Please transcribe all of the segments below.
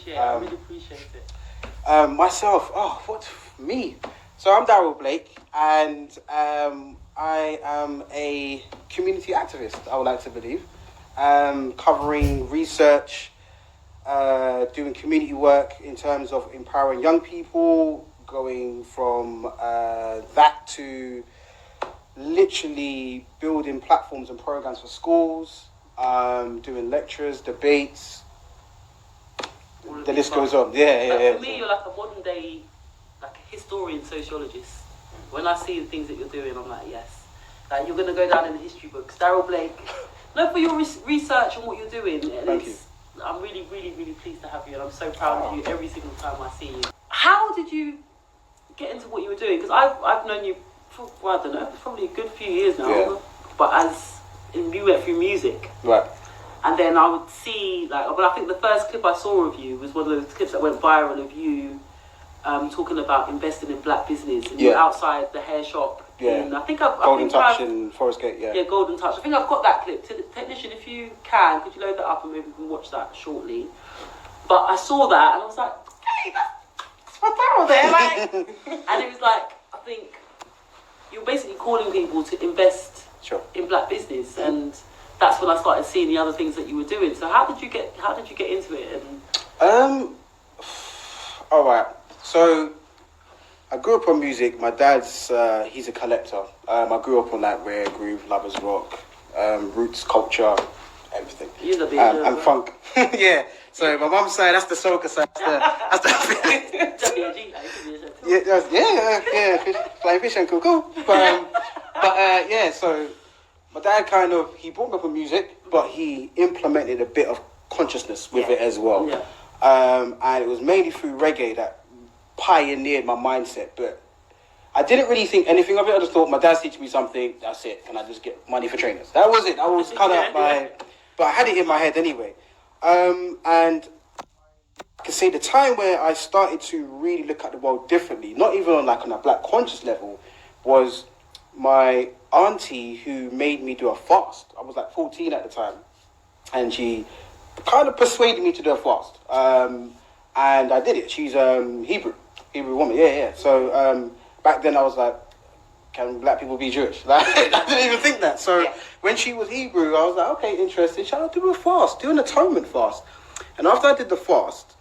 appreciate it. I really appreciate it. Myself, me? So I'm Darrel Blake, and I am a community activist, I would like to believe, covering research, doing community work in terms of empowering young people, going from that to literally building platforms and programs for schools, doing lectures, debates. The list goes on. For me, you're like a modern day, like a historian, sociologist. When I see the things that you're doing, I'm like, yes, like you're gonna go down in the history books. Darrel Blake, no, for your research and what you're doing. And Thank you. I'm really, really, really pleased to have you, and I'm so proud of you every single time I see you. How did you get into what you were doing? Because I've known you for, well, I don't know, probably a good few years now. Yeah. But you went through music. Right. And then I would see, I think the first clip I saw of you was one of those clips that went viral of you talking about investing in black business. And you're outside the hair shop. Yeah. I think Golden Touch in Forest Gate, Yeah, Golden Touch. I think I've got that clip. Technician, if you can, could you load that up and maybe we can watch that shortly? But I saw that and I was like, hey, that's my Darrel there. And it was like, I think you're basically calling people to invest in black business, and that's when I started seeing the other things that you were doing. So how did you get into it? All right. So I grew up on music. My dad's he's a collector. I grew up on like rare groove, lovers rock, roots, culture, everything. And funk. Yeah. So my mum's side, that's the soca side. That's the yeah. Flying fish and cool. But yeah. So my dad he brought me up on music, but he implemented a bit of consciousness with it as well. Yeah. And it was mainly through reggae that pioneered my mindset. But I didn't really think anything of it. I just thought my dad's teaching me something. That's it. Can I just get money for trainers? That was it. That was kind of but I had it in my head anyway. And I can say the time where I started to really look at the world differently, not even on a black conscious level, was my auntie who made me do a fast. I was 14 at the time, and she kind of persuaded me to do a fast. And I did it. She's Hebrew woman. Yeah. So back then I was like, can black people be Jewish? I didn't even think that. So when she was Hebrew, I was like, okay, interested. Shall I do a fast? Do an atonement fast. And after I did the fast,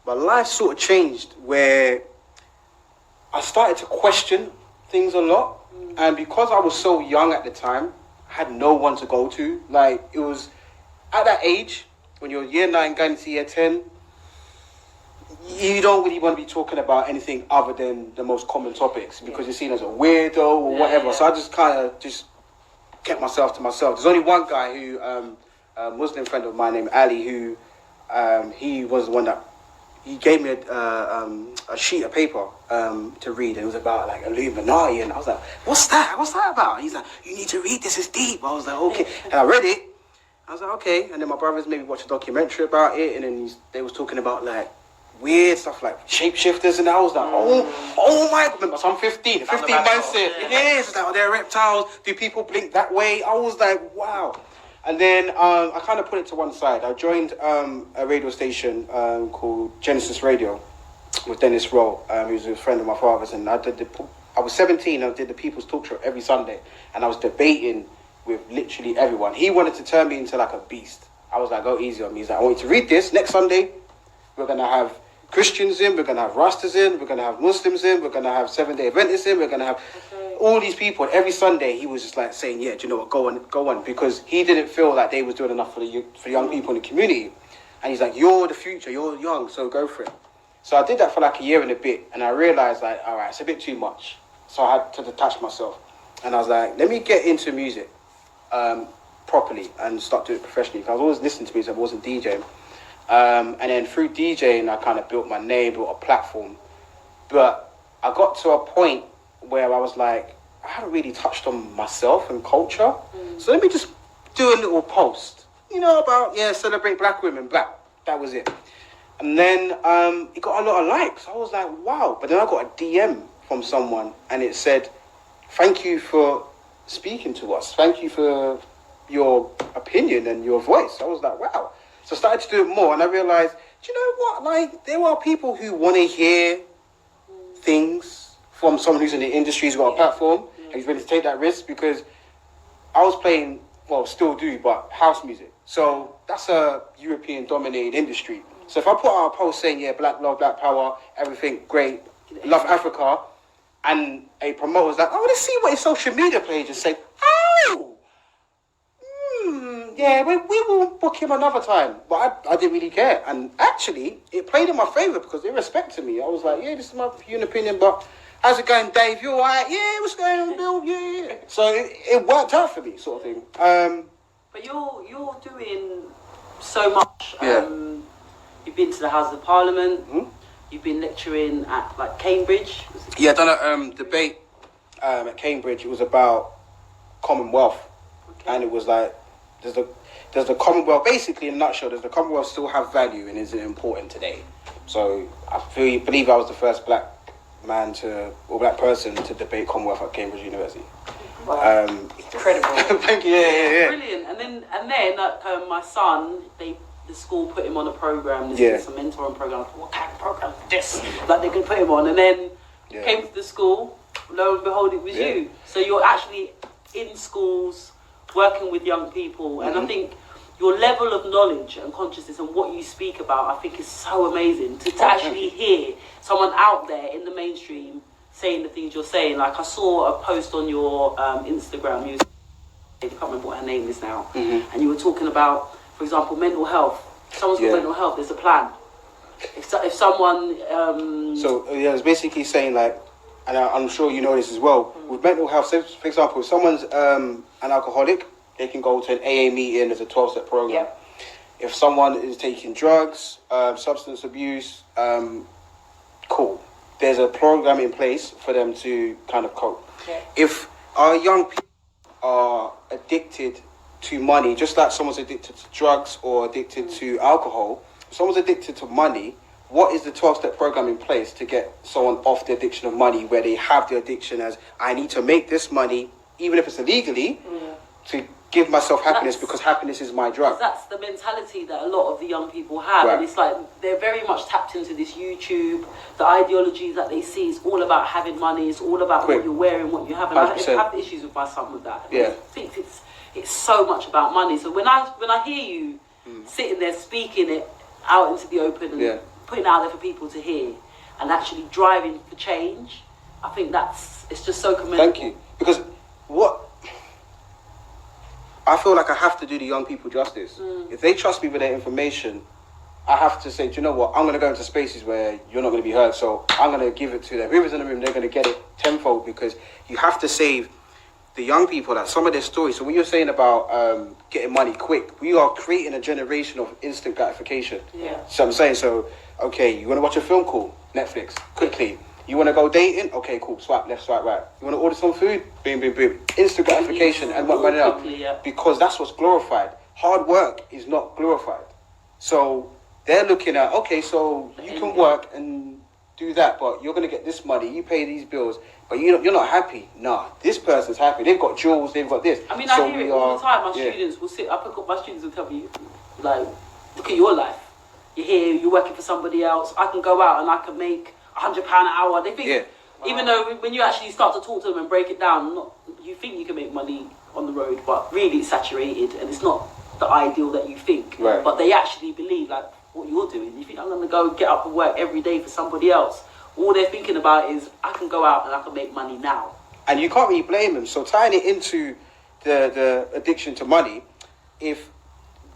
my life sort of changed, where I started to question things a lot. And because I was so young at the time, I had no one to go to. It was at that age, when you're year 9 going into year 10, you don't really want to be talking about anything other than the most common topics, because you're seen as a weirdo or whatever. So I just kept myself to myself. There's only one guy who, a Muslim friend of mine named Ali, who he was the one that he gave me a sheet of paper to read, and it was about Illuminati, and I was like, what's that about? He's like, you need to read this, it's deep. I was like, okay. And I read it. I was like, okay. And then my brothers maybe watched a documentary about it, and then they was talking about weird stuff like shapeshifters, and I was like, oh my God. So I'm 15 mindset. Yes, they're reptiles. Do people blink that way? I was like, wow. And then I kind of put it to one side. I joined a radio station called Genesis Radio with Dennis Rowe, who's a friend of my father's, and I was 17. I did the People's Talk Show every Sunday, and I was debating with literally everyone. He wanted to turn me into a beast. I was like, go easy on me. He's like, I want you to read this. Next Sunday, we're gonna have Christians in, we're going to have Rastas in, we're going to have Muslims in, we're going to have Seventh-day Adventists in, we're going to have all these people. Every Sunday he was just saying, yeah, do you know what, go on, because he didn't feel like they was doing enough for the young people in the community. And he's like, you're the future, you're young, so go for it. So I did that for a year and a bit, and I realised all right, it's a bit too much. So I had to detach myself. And I was like, let me get into music properly and start doing it professionally. Because I was always listening to music, I wasn't DJing. And then through DJing, I kind of built my name, built a platform. But I got to a point where I was like, I haven't really touched on myself and culture. So let me just do a little post, about, celebrate black women, black. That was it. And then it got a lot of likes. I was like, wow. But then I got a DM from someone, and it said, thank you for speaking to us. Thank you for your opinion and your voice. I was like, wow. So I started to do it more, and I realized do you know what? Like, there are people who want to hear things from someone who's in the industry, who's got a platform, and he's ready to take that risk. Because I was playing, well, still do, but house music. So that's a European-dominated industry. So if I put out a post saying, yeah, black love, black power, everything great, love Africa, and a promoter's like, I want to see what his social media page is saying. Oh! Yeah, we will book him another time. But I didn't really care. And actually, it played in my favour because they respected me. I was like, yeah, this is my opinion, but how's it going, Dave? You all right? Yeah, what's going on, Bill? Yeah. So it worked out for me, sort of thing. But you're doing so much. You've been to the House of Parliament. Mm-hmm. You've been lecturing at, like, Cambridge. Yeah, I've done a debate at Cambridge. It was about Commonwealth. Okay. And it was like, does the Commonwealth, basically in a nutshell, does the Commonwealth still have value and is it important today? So I believe I was the first black man or black person to debate Commonwealth at Cambridge University. Wow. Incredible. Thank you. Yeah. Brilliant. And then my son, the school put him on a program. There's some mentoring program. I thought, what kind of program is this? Like, they could put him on, and then came to the school. Lo and behold, it was you. So you're actually in schools working with young people, and I think your level of knowledge and consciousness and what you speak about, I think, is so amazing to actually hear someone out there in the mainstream saying the things you're saying. Like, I saw a post on your Instagram. I can't remember what her name is now, and you were talking about, for example, mental health. If someone's got mental health, there's a plan. If someone it's basically saying, like, and I'm sure you know this as well, with mental health, so for example, if someone's an alcoholic, they can go to an AA meeting. There's a 12-step program. If someone is taking drugs, substance abuse, cool, there's a program in place for them to kind of cope. If our young people are addicted to money, just like someone's addicted to drugs or addicted to alcohol, if someone's addicted to money, what is the 12-step program in place to get someone off the addiction of money, where they have the addiction as, I need to make this money, even if it's illegally, to give myself happiness, because happiness is my drug. That's the mentality that a lot of the young people have. And it's like, they're very much tapped into this YouTube, the ideologies that they see is all about having money, it's all about what you're wearing, what you have. And I have issues with my son with that. I think it's so much about money. So when I hear you sitting there speaking it out into the open and putting it out there for people to hear and actually driving for change, I think it's just so commendable. Thank you. Because I feel like I have to do the young people justice. If they trust me with their information, I have to say, do you know what? I'm going to go into spaces where you're not going to be heard, so I'm going to give it to them. Whoever's in the room, they're going to get it tenfold, because you have to save the young people, that some of their stories. So what you're saying about getting money quick, we are creating a generation of instant gratification. So I'm saying, okay, you want to watch a film? Cool. Netflix. Quickly. You want to go dating? Okay, cool. Swipe left, swipe right. You want to order some food? Boom, boom, boom. Instant gratification and what went out. Because that's what's glorified. Hard work is not glorified. So they're looking at, okay, so you can work and do that, but you're going to get this money. You pay these bills, but you're not happy. Nah, this person's happy. They've got jewels. They've got this. I mean, I hear it all the time. My students will sit. I pick up my students and tell me, like, look at your life. You're here. You're working for somebody else. I can go out and I can make £100 an hour. They think, even though when you actually start to talk to them and break it down, you think you can make money on the road, but really it's saturated and it's not the ideal that you think. But they actually believe, like, what you're doing. You think, I'm going to go get up and work every day for somebody else. All they're thinking about is, I can go out and I can make money now. And you can't really blame them. So tying it into the addiction to money, if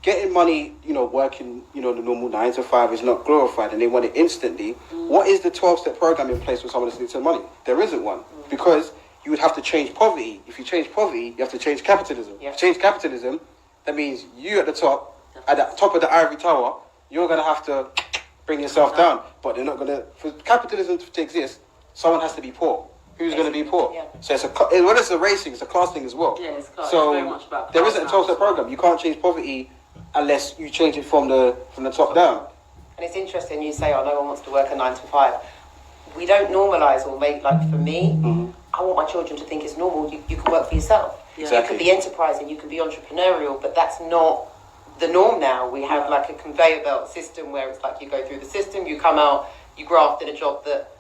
getting money, working, the normal 9 to 5 is not glorified and they want it instantly, what is the 12-step program in place for someone that's addicted to money? There isn't one. Because you would have to change poverty. If you change poverty, you have to change capitalism. If you change capitalism, that means you at the top of the ivory tower, you're going to have to bring yourself down. But they're not going to... For capitalism to exist, someone has to be poor. Who's going to be poor? So it's a race thing, it's a class thing as well. It's class. So it's very much about there isn't a 12-step program. You can't change poverty unless you change it from the top down. And it's interesting you say, no one wants to work a 9 to 5. We don't normalise or make, like, for me, I want my children to think it's normal. You can work for yourself. You can be enterprising, you can be entrepreneurial, but that's not the norm now. We have like a conveyor belt system where it's like you go through the system, you come out, you graft in a job that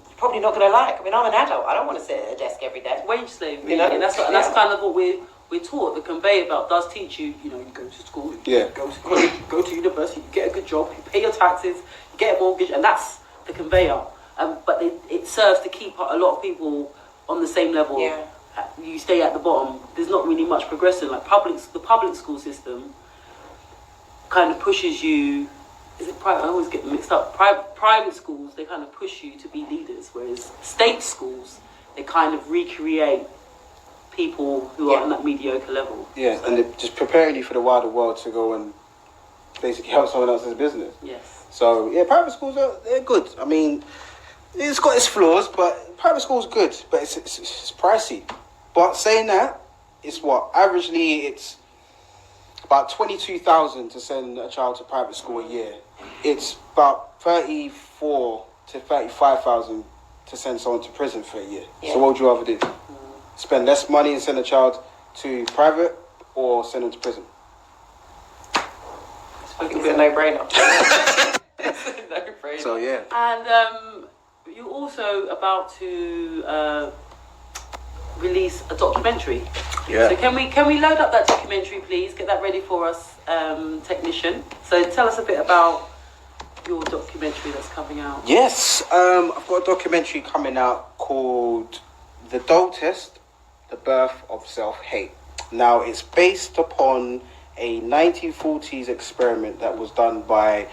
you're probably not going to like. I mean, I'm an adult. I don't want to sit at a desk every day. Wage slavery. You know? And that's kind of what we're taught. The conveyor belt does teach you, you go to school, you go to college, you go to university, you get a good job, you pay your taxes, you get a mortgage, and that's the conveyor. But it serves to keep a lot of people on the same level. Yeah. You stay at the bottom. There's not really much progression. Like the public school system kind of pushes you. Is it private? I always get mixed up. Private schools, they kind of push you to be leaders, whereas state schools, they kind of recreate people who are on that mediocre level. Yeah, and they're just preparing you for the wider world to go and basically help someone else's business. Yes. So yeah, private schools they're good. I mean, it's got its flaws, but private school's good. But it's pricey. But saying that, it's averagely it's about 22,000 to send a child to private school a year. It's about 34 to 35,000 to send someone to prison for a year. Yeah. So what would you rather do? Spend less money and send a child to private, or send them to prison? I think it's a no-brainer. It's a no-brainer. So yeah. And you're also about to release a documentary. Yeah. So can we load up that documentary, please? Get that ready for us, technician. So tell us a bit about your documentary that's coming out. Yes, I've got a documentary coming out called The Dole Test, The Birth of Self-Hate. Now, it's based upon a 1940s experiment that was done by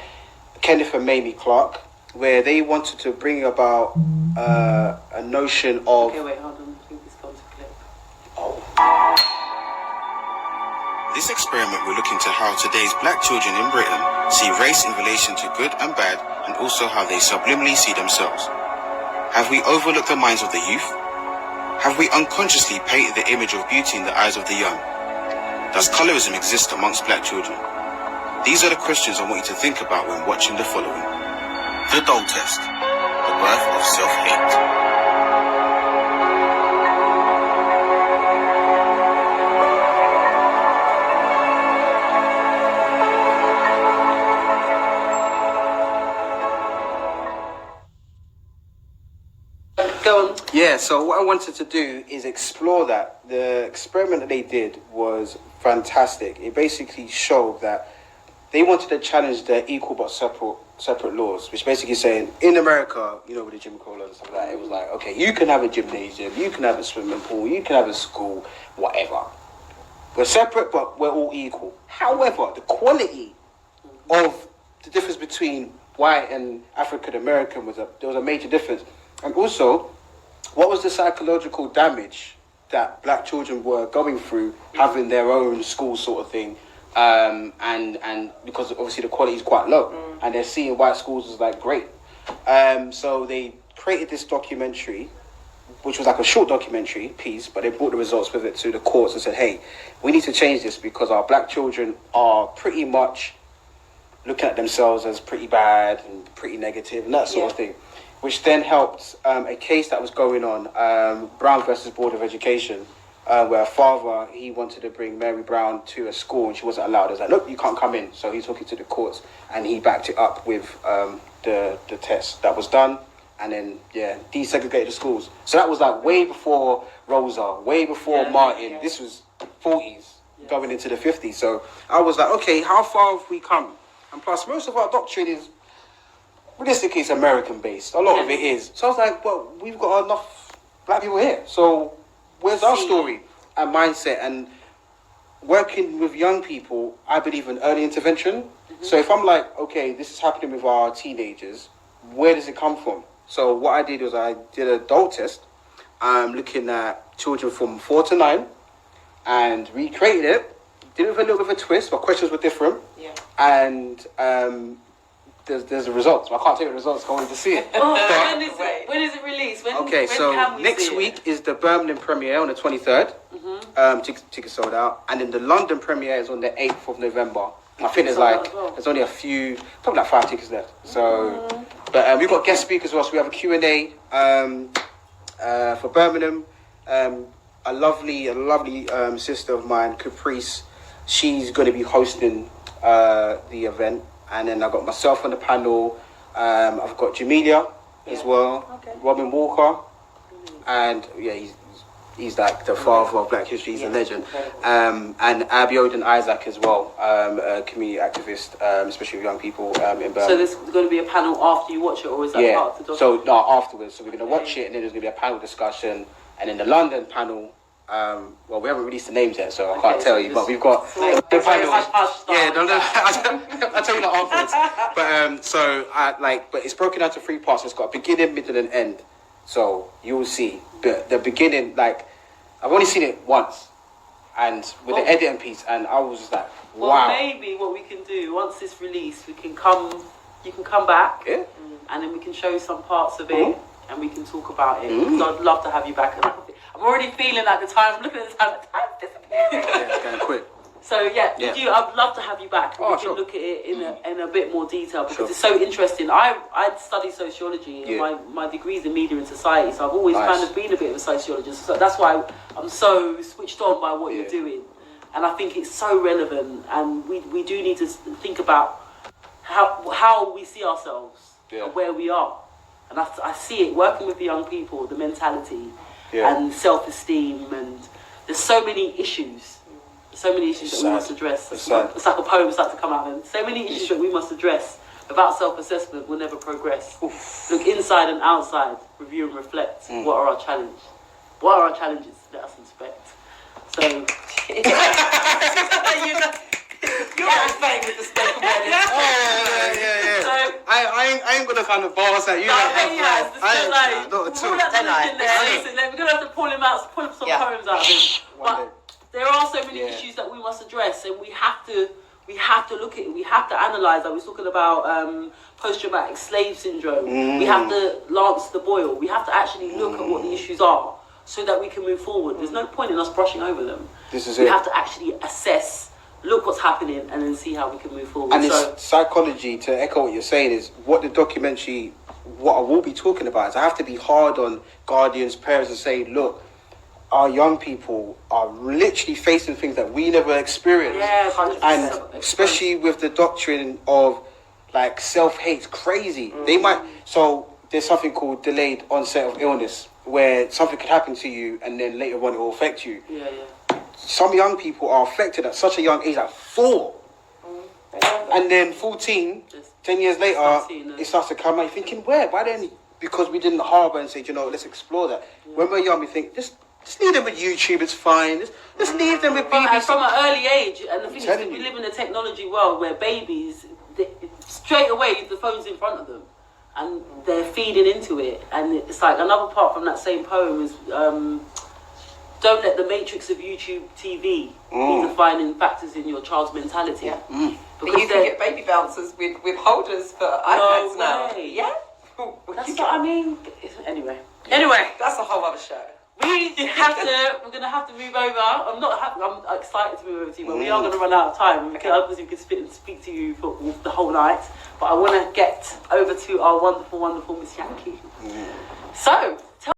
Kenneth and Mamie Clark, where they wanted to bring about a notion of... Okay, wait, hold on. I think this comes to clip. Oh. This experiment will look into how today's black children in Britain see race in relation to good and bad, and also how they subliminally see themselves. Have we overlooked the minds of the youth? Have we unconsciously painted the image of beauty in the eyes of the young? Does colorism exist amongst black children? These are the questions I want you to think about when watching the following. The Dole Test, The Birth of Self-Hate. Go on. Yeah, so what I wanted to do is explore that. The experiment that they did was fantastic. It basically showed that they wanted to challenge the equal but separate laws, which basically saying in America, with the Jim Crow laws and stuff like that, it was like, okay, you can have a gymnasium, you can have a swimming pool, you can have a school, whatever. We're separate, but we're all equal. However, the quality of the difference between white and African American there was a major difference. And also, what was the psychological damage that black children were going through having their own school sort of thing, and because obviously the quality is quite low, and they're seeing white schools as like great. So they created this documentary, which was like a short documentary piece, but they brought the results with it to the courts and said, hey, we need to change this because our black children are pretty much looking at themselves as pretty bad and pretty negative and that sort of thing. Which then helped a case that was going on, Brown versus Board of Education, where a father, he wanted to bring Mary Brown to a school and she wasn't allowed. It was like, look, you can't come in. So he took it to the courts and he backed it up with the test that was done, and then, desegregated the schools. So that was like way before Rosa, way before Martin. This was 40s, going into the 50s. So I was like, okay, how far have we come? And plus, most of our doctrine is, realistically, it's American-based. A lot of it is. So I was like, well, we've got enough black people here. So where's our story and mindset? And working with young people, I believe in early intervention. So if I'm like, okay, this is happening with our teenagers, where does it come from? So what I did was I did a Dole test, looking at children from 4 to 9, and recreated it. Did it with a little bit of a twist, but questions were different. Yeah. And there's the results. I can't take the results going to see it. When is it released? When so next week is the Birmingham premiere on the 23rd. Tickets sold out. And then the London premiere is on the 8th of November. I think there's only a few, probably like 5 tickets left. So, but we've got guest speakers as well. So we have a Q&A for Birmingham. A lovely sister of mine, Caprice, She's going to be hosting the event, and then I've got myself on the panel. I've got Jamelia as well, Okay. Robin Walker, and he's like the father of Black History. He's a legend. And Abiodun Isaac as well, a community activist, especially with young people in Birmingham. So there's going to be a panel after you watch it, or is that part of the documentary? So no, afterwards. So we're going to watch it, and then there's going to be a panel discussion, and then the London panel. Well, we haven't released the names yet, so I can't tell you. But we've got the panel. Yeah, I'll tell you that afterwards. But but it's broken out to 3 parts. It's got a beginning, middle, and end. So you will see. But the beginning, like, I've only seen it once, and with the editing piece, and I was just like, wow. Well, maybe what we can do once it's released, you can come back, and then we can show you some parts of it, and we can talk about it. So I'd love to have you back. And I'm already feeling like the time. I'm looking at the time. The time's disappearing. Yeah, it's going quick. So I'd love to have you back. And we can look at it in a bit more detail because it's so interesting. I study sociology and my degree's in media and society, so I've always kind of been a bit of a sociologist. So that's why I'm so switched on by what you're doing, and I think it's so relevant. And we do need to think about how we see ourselves and where we are. And I see it working with the young people, the mentality and self-esteem, and there's so many issues. So many issues that we must address. It's like a poem starts to come out. And so many issues that we must address without self-assessment will never progress. Look inside and outside, review and reflect. What are our challenges? What are our challenges? Let us inspect. So you're fame with the spoken word. So, I ain't gonna kind of boss at you. No, I bet he has. We're gonna have to pull some poems out of him. But there are so many issues that we must address, and we have to look at it. We have to analyse. I was talking about post-traumatic slave syndrome. We have to lance the boil. We have to actually look at what the issues are so that we can move forward. There's no point in us brushing over them. We have to actually assess, look what's happening, and then see how we can move forward. And it's psychology, to echo what you're saying, is what the documentary, what I will be talking about is I have to be hard on guardians, parents, and say, look, our young people are literally facing things that we never experienced. Yeah, 100%. And especially with the doctrine of like self-hate, crazy. They might, so there's something called delayed onset of illness, where something could happen to you and then later on it will affect you. Some young people are affected at such a young age, like 4. And then 14, 10 years later, it starts to come out. You're thinking, where? Why then? Because we didn't harbour and say, let's explore that. When we're young, we think, just leave them with YouTube, it's fine. Just leave them with BBC. From an early age, and the thing is, we live in a technology world where babies, straight away, the phone's in front of them. And they're feeding into it. And it's like, another part from that same poem is, don't let the matrix of YouTube TV be defining factors in your child's mentality. But you can get baby bouncers with holders for iPads now. Yeah? That's what I mean. Anyway, that's a whole other show. We're gonna have to move over. I'm excited to move over to you, but we are gonna run out of time. Obviously, we could speak to you for the whole night, but I want to get over to our wonderful, wonderful Miss Yankee. So.